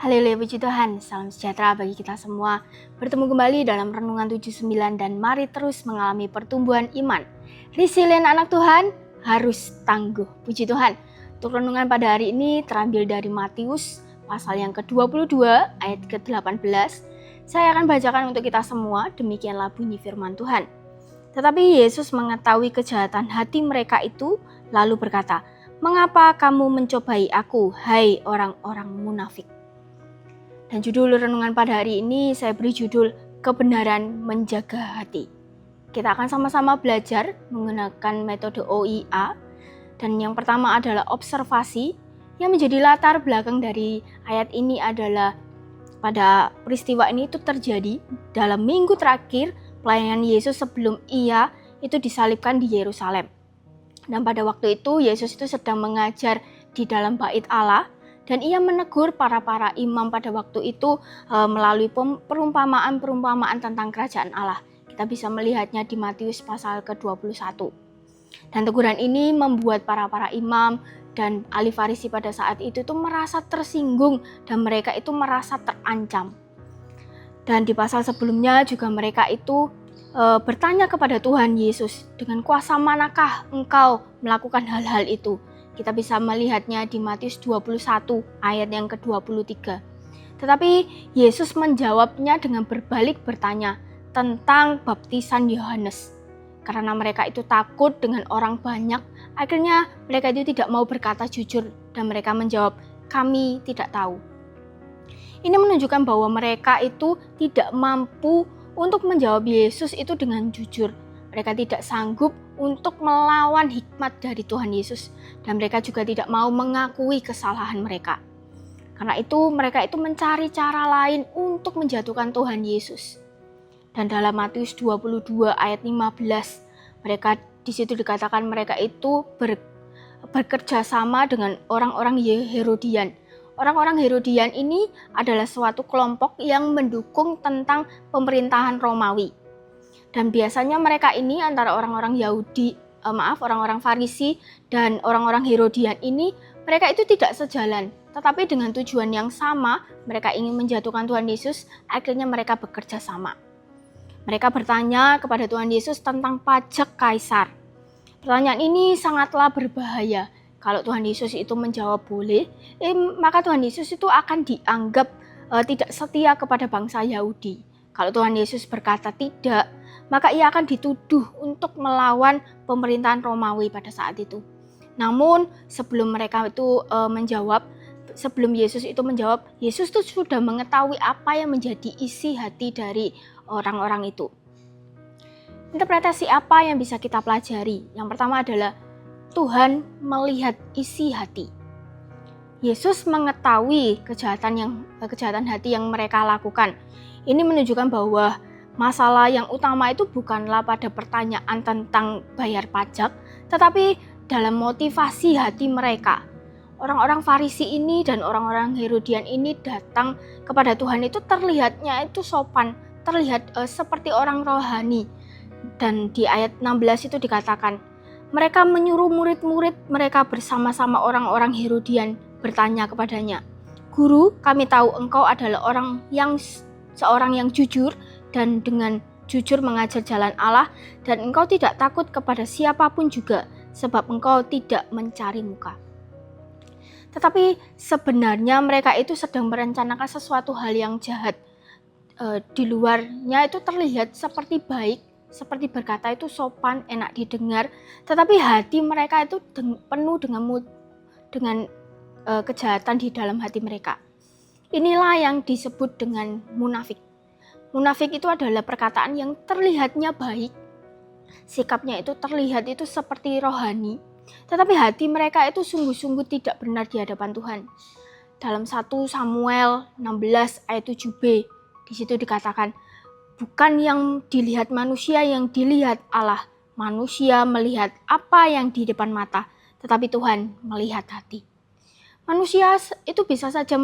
Haleluya, puji Tuhan, salam sejahtera bagi kita semua. Bertemu kembali dalam Renungan 79 dan mari terus mengalami pertumbuhan iman. Resilient anak Tuhan harus tangguh, puji Tuhan. Untuk renungan pada hari ini terambil dari Matius pasal yang ke-22 ayat ke-18. Saya akan bacakan untuk kita semua, demikianlah bunyi firman Tuhan. Tetapi Yesus mengetahui kejahatan hati mereka itu, lalu berkata, "Mengapa kamu mencobai aku, hai orang-orang munafik?" Dan judul renungan pada hari ini saya beri judul Kebenaran Menjaga Hati. Kita akan sama-sama belajar menggunakan metode OIA. Dan yang pertama adalah observasi. Yang menjadi latar belakang dari ayat ini adalah pada peristiwa ini itu terjadi dalam minggu terakhir pelayanan Yesus sebelum ia itu disalibkan di Yerusalem. Dan pada waktu itu Yesus itu sedang mengajar di dalam bait Allah. Dan ia menegur para imam pada waktu itu melalui perumpamaan tentang kerajaan Allah. Kita bisa melihatnya di Matius pasal ke-21. Dan teguran ini membuat para imam dan ahli Farisi pada saat itu merasa tersinggung dan mereka itu merasa terancam. Dan di pasal sebelumnya juga mereka itu bertanya kepada Tuhan Yesus, dengan kuasa manakah engkau melakukan hal-hal itu? Kita bisa melihatnya di Matius 21 ayat yang ke-23. Tetapi Yesus menjawabnya dengan berbalik bertanya tentang baptisan Yohanes. Karena mereka itu takut dengan orang banyak, akhirnya mereka itu tidak mau berkata jujur dan mereka menjawab, "Kami tidak tahu." Ini menunjukkan bahwa mereka itu tidak mampu untuk menjawab Yesus itu dengan jujur. Mereka tidak sanggup untuk melawan hikmat dari Tuhan Yesus. Dan mereka juga tidak mau mengakui kesalahan mereka. Karena itu mereka itu mencari cara lain untuk menjatuhkan Tuhan Yesus. Dan dalam Matius 22 ayat 15, mereka di situ dikatakan mereka itu bekerja sama dengan orang-orang Herodian. Orang-orang Herodian ini adalah suatu kelompok yang mendukung tentang pemerintahan Romawi. Dan biasanya mereka ini antara orang-orang orang-orang Farisi dan orang-orang Herodian ini, mereka itu tidak sejalan. Tetapi dengan tujuan yang sama, mereka ingin menjatuhkan Tuhan Yesus, akhirnya mereka bekerja sama. Mereka bertanya kepada Tuhan Yesus tentang pajak kaisar. Pertanyaan ini sangatlah berbahaya. Kalau Tuhan Yesus itu menjawab boleh, maka Tuhan Yesus itu akan dianggap tidak setia kepada bangsa Yahudi. Kalau Tuhan Yesus berkata tidak, maka ia akan dituduh untuk melawan pemerintahan Romawi pada saat itu. Namun sebelum mereka itu sebelum Yesus itu menjawab, Yesus itu sudah mengetahui apa yang menjadi isi hati dari orang-orang itu. Interpretasi apa yang bisa kita pelajari? Yang pertama adalah Tuhan melihat isi hati. Yesus mengetahui kejahatan hati yang mereka lakukan. Ini menunjukkan bahwa masalah yang utama itu bukanlah pada pertanyaan tentang bayar pajak, tetapi dalam motivasi hati mereka. Orang-orang Farisi ini dan orang-orang Herodian ini datang kepada Tuhan itu terlihatnya itu sopan, terlihat seperti orang rohani. Dan di ayat 16 itu dikatakan, mereka menyuruh murid-murid mereka bersama-sama orang-orang Herodian bertanya kepadanya, "Guru, kami tahu engkau adalah seorang yang jujur dan dengan jujur mengajar jalan Allah dan engkau tidak takut kepada siapapun juga sebab engkau tidak mencari muka." Tetapi sebenarnya mereka itu sedang merencanakan sesuatu hal yang jahat. Di luarnya itu terlihat seperti baik, seperti berkata itu sopan, enak didengar, tetapi hati mereka itu penuh dengan kejahatan di dalam hati mereka. Inilah yang disebut dengan munafik. Munafik itu adalah perkataan yang terlihatnya baik, sikapnya itu terlihat itu seperti rohani, tetapi hati mereka itu sungguh-sungguh tidak benar di hadapan Tuhan. Dalam 1 Samuel 16 ayat 7b, di situ dikatakan, bukan yang dilihat manusia yang dilihat Allah. Manusia melihat apa yang di depan mata, tetapi Tuhan melihat hati. Manusia itu bisa saja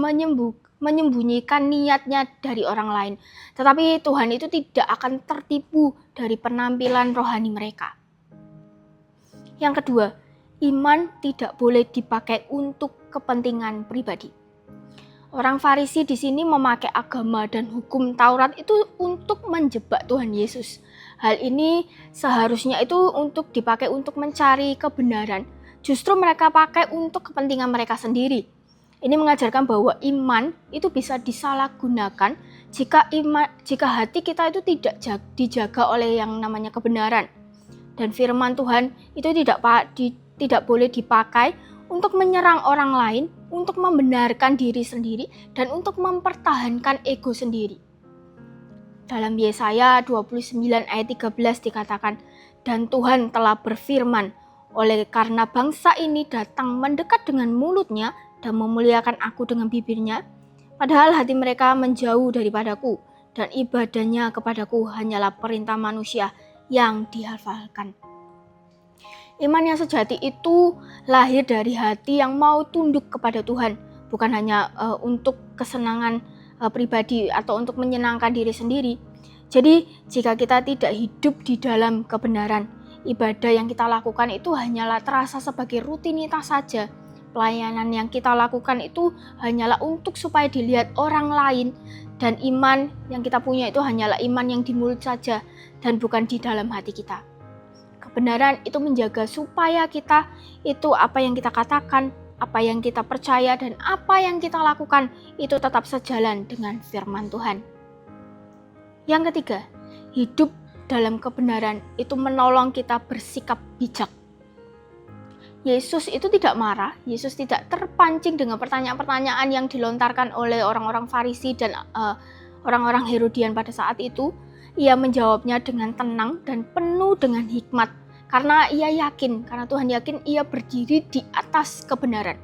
menyembunyikan niatnya dari orang lain, tetapi Tuhan itu tidak akan tertipu dari penampilan rohani mereka. Yang kedua, iman tidak boleh dipakai untuk kepentingan pribadi. Orang Farisi di sini memakai agama dan hukum Taurat itu untuk menjebak Tuhan Yesus. Hal ini seharusnya itu untuk dipakai untuk mencari kebenaran. Justru mereka pakai untuk kepentingan mereka sendiri. Ini mengajarkan bahwa iman itu bisa disalahgunakan jika hati kita itu tidak dijaga oleh yang namanya kebenaran. Dan firman Tuhan itu tidak boleh dipakai untuk menyerang orang lain, untuk membenarkan diri sendiri, dan untuk mempertahankan ego sendiri. Dalam Yesaya 29 ayat 13 dikatakan, "Dan Tuhan telah berfirman, oleh karena bangsa ini datang mendekat dengan mulutnya dan memuliakan aku dengan bibirnya, padahal hati mereka menjauh daripadaku, dan ibadahnya kepadaku hanyalah perintah manusia yang dihafalkan." Iman yang sejati itu lahir dari hati yang mau tunduk kepada Tuhan, bukan hanya untuk kesenangan pribadi atau untuk menyenangkan diri sendiri. Jadi jika kita tidak hidup di dalam kebenaran, ibadah yang kita lakukan itu hanyalah terasa sebagai rutinitas saja. Pelayanan yang kita lakukan itu hanyalah untuk supaya dilihat orang lain, dan iman yang kita punya itu hanyalah iman yang di mulut saja dan bukan di dalam hati kita. Kebenaran itu menjaga supaya kita itu apa yang kita katakan, apa yang kita percaya, dan apa yang kita lakukan itu tetap sejalan dengan firman Tuhan. Yang ketiga, hidup dalam kebenaran itu menolong kita bersikap bijak. Yesus itu tidak marah, Yesus tidak terpancing dengan pertanyaan-pertanyaan yang dilontarkan oleh orang-orang Farisi dan orang-orang Herodian pada saat itu. Ia menjawabnya dengan tenang dan penuh dengan hikmat, karena Tuhan yakin ia berdiri di atas kebenaran.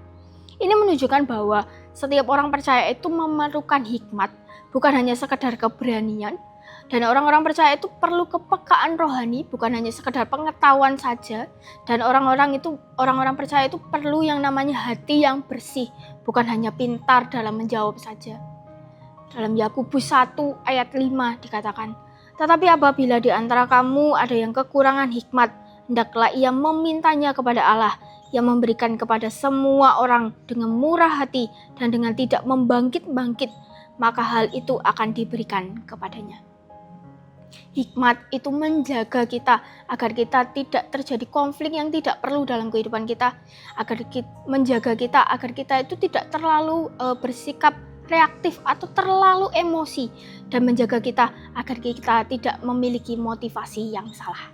Ini menunjukkan bahwa setiap orang percaya itu memerlukan hikmat, bukan hanya sekedar keberanian. Dan orang-orang percaya itu perlu kepekaan rohani, bukan hanya sekedar pengetahuan saja. Dan orang-orang percaya itu perlu yang namanya hati yang bersih, bukan hanya pintar dalam menjawab saja. Dalam Yakobus 1 ayat 5 dikatakan, "Tetapi apabila di antara kamu ada yang kekurangan hikmat, hendaklah ia memintanya kepada Allah, yang memberikan kepada semua orang dengan murah hati dan dengan tidak membangkit-bangkit, maka hal itu akan diberikan kepadanya." Hikmat itu menjaga kita agar kita tidak terjadi konflik yang tidak perlu dalam kehidupan kita, menjaga kita agar kita itu tidak terlalu bersikap reaktif atau terlalu emosi, dan menjaga kita agar kita tidak memiliki motivasi yang salah.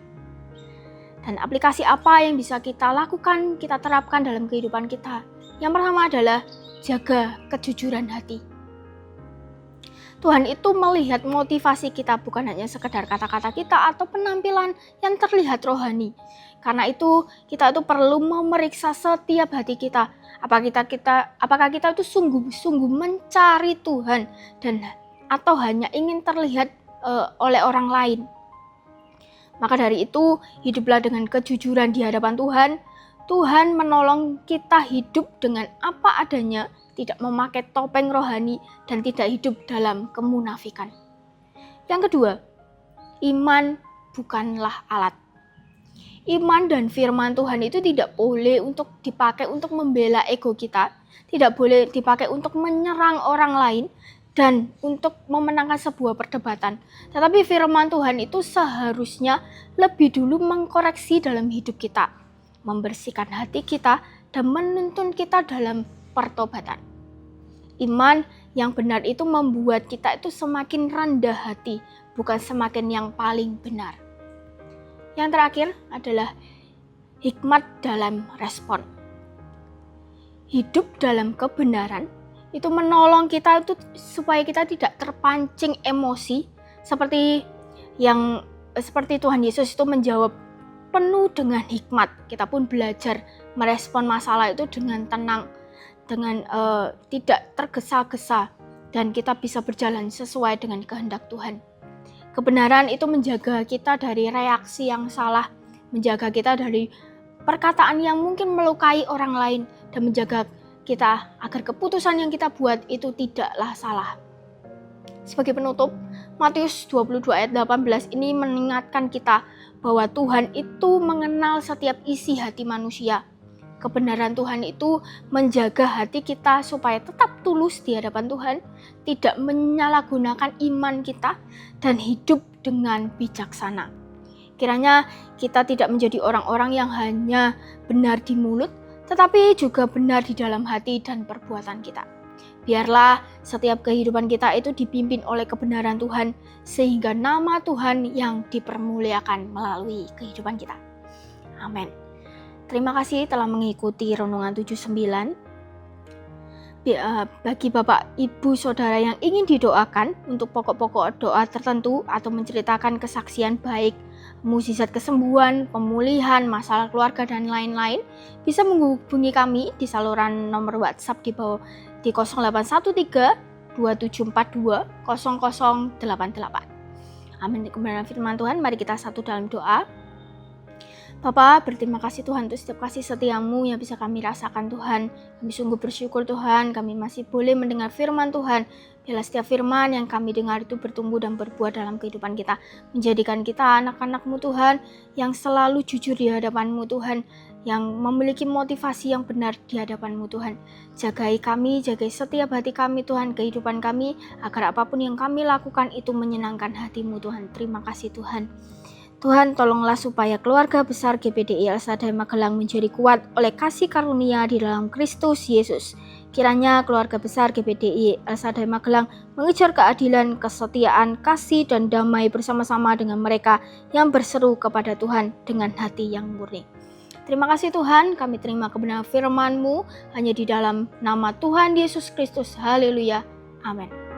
Dan aplikasi apa yang bisa kita lakukan, kita terapkan dalam kehidupan kita? Yang pertama adalah jaga kejujuran hati. Tuhan itu melihat motivasi kita, bukan hanya sekedar kata-kata kita atau penampilan yang terlihat rohani. Karena itu kita itu perlu memeriksa setiap hati kita. Apakah kita itu sungguh-sungguh mencari Tuhan atau hanya ingin terlihat oleh orang lain. Maka dari itu, hiduplah dengan kejujuran di hadapan Tuhan. Tuhan menolong kita hidup dengan apa adanya, tidak memakai topeng rohani, dan tidak hidup dalam kemunafikan. Yang kedua, iman bukanlah alat. Iman dan firman Tuhan itu tidak boleh untuk dipakai untuk membela ego kita, tidak boleh dipakai untuk menyerang orang lain, dan untuk memenangkan sebuah perdebatan. Tetapi firman Tuhan itu seharusnya lebih dulu mengkoreksi dalam hidup kita, membersihkan hati kita, dan menuntun kita dalam pertobatan. Iman yang benar itu membuat kita itu semakin rendah hati, bukan semakin yang paling benar. Yang terakhir adalah hikmat dalam respon. Hidup dalam kebenaran itu menolong kita itu supaya kita tidak terpancing emosi, seperti Tuhan Yesus itu menjawab penuh dengan hikmat. Kita pun belajar merespon masalah itu dengan tenang, dengan tidak tergesa-gesa, dan kita bisa berjalan sesuai dengan kehendak Tuhan. Kebenaran itu menjaga kita dari reaksi yang salah, menjaga kita dari perkataan yang mungkin melukai orang lain, dan menjaga kita agar keputusan yang kita buat itu tidaklah salah. Sebagai penutup, Matius 22 ayat 18 ini mengingatkan kita bahwa Tuhan itu mengenal setiap isi hati manusia. kebenaran Tuhan itu menjaga hati kita supaya tetap tulus di hadapan Tuhan, tidak menyalahgunakan iman kita, dan hidup dengan bijaksana. Kiranya kita tidak menjadi orang-orang yang hanya benar di mulut, tetapi juga benar di dalam hati dan perbuatan kita. Biarlah setiap kehidupan kita itu dipimpin oleh kebenaran Tuhan, sehingga nama Tuhan yang dipermuliakan melalui kehidupan kita. Amin. Terima kasih telah mengikuti Renungan 79. Bagi Bapak, Ibu, Saudara yang ingin didoakan untuk pokok-pokok doa tertentu atau menceritakan kesaksian baik, mukjizat kesembuhan, pemulihan, masalah keluarga, dan lain-lain, bisa menghubungi kami di saluran nomor WhatsApp di bawah di 0813 2742 0088. Amin. Kebenaran firman Tuhan, mari kita satu dalam doa. Bapa, berterima kasih Tuhan untuk setiap kasih setiamu yang bisa kami rasakan Tuhan. Kami sungguh bersyukur Tuhan, kami masih boleh mendengar firman Tuhan. Biarlah setiap firman yang kami dengar itu bertumbuh dan berbuah dalam kehidupan kita. Menjadikan kita anak-anak-Mu Tuhan, yang selalu jujur di hadapan-Mu Tuhan, yang memiliki motivasi yang benar di hadapan-Mu Tuhan. Jagai kami, jagai setiap hati kami Tuhan, kehidupan kami, agar apapun yang kami lakukan itu menyenangkan hati-Mu Tuhan. Terima kasih Tuhan. Tuhan, tolonglah supaya keluarga besar GPDI El Shaddai Magelang menjadi kuat oleh kasih karunia di dalam Kristus Yesus. Kiranya keluarga besar GPDI El Shaddai Magelang mengejar keadilan, kesetiaan, kasih, dan damai bersama-sama dengan mereka yang berseru kepada Tuhan dengan hati yang murni. Terima kasih Tuhan, kami terima kebenaran firman-Mu hanya di dalam nama Tuhan Yesus Kristus. Haleluya. Amin.